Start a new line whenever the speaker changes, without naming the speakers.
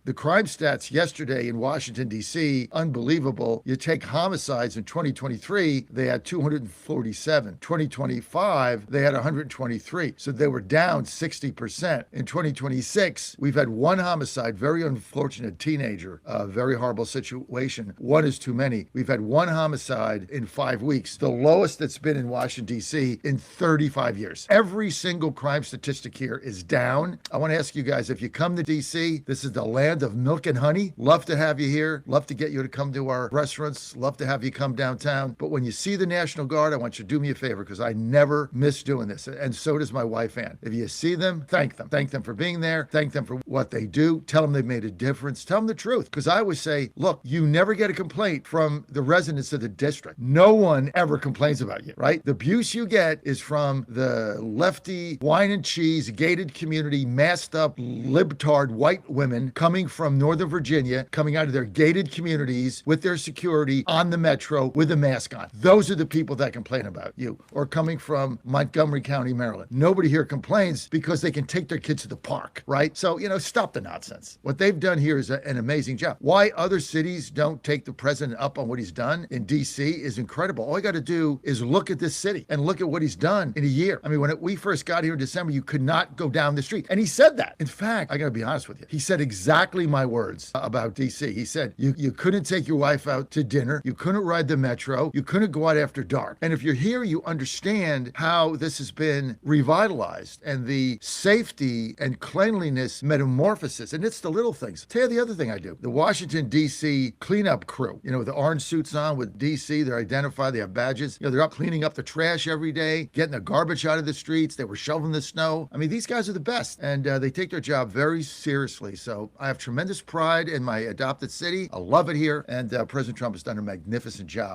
The crime stats yesterday in Washington, D.C., unbelievable. You take homicides in 2023, they had 247. 2025, they had 123. So they were down 60%. In 2026, we've had one homicide, very unfortunate teenager, a very horrible situation. One is too many. We've had one homicide in 5 weeks, the lowest that's been in Washington, D.C. in 35 years. Every single crime statistic here is down. I want to ask you guys, if you come to D.C., this is the land of milk and honey. Love to have you here. Love to get you to come to our restaurants. Love to have you come downtown. But when you see the National Guard, I want you to do me a favor, because I never miss doing this. And so does my wife, Ann. If you see them, thank them. Thank them for being there. Thank them for what they do. Tell them they've made a difference. Tell them the truth. Because I always say, look, you never get a complaint from the residents of the district. No one ever complains about you, right? The abuse you get is from the lefty, wine and cheese, gated community, masked up, libtard white women coming from Northern Virginia, coming out of their gated communities with their security on the metro with a mask on. Those are the people that complain about you, or coming from Montgomery County, Maryland. Nobody here complains because they can take their kids to the park, right? So, stop the nonsense. What they've done here is an amazing job. Why other cities don't take the president up on what he's done in D.C. is incredible. All you got to do is look at this city and look at what he's done in a year. I mean, when we first got here in December, you could not go down the street. And he said that. In fact, I got to be honest with you. He said exactly my words about D.C. He said, you couldn't take your wife out to dinner. You couldn't ride the metro. You couldn't go out after dark. And if you're here, you understand how this has been revitalized and the safety and cleanliness metamorphosis. And it's the little things. Tell you the other thing I do. The Washington, D.C. cleanup crew, with the orange suits on with D.C., they're identified, they have badges. They're up cleaning up the trash every day, getting the garbage out of the streets. They were shoveling the snow. I mean, these guys are the best, and they take their job very seriously. So I have tremendous pride in my adopted city. I love it here, and President Trump has done a magnificent job.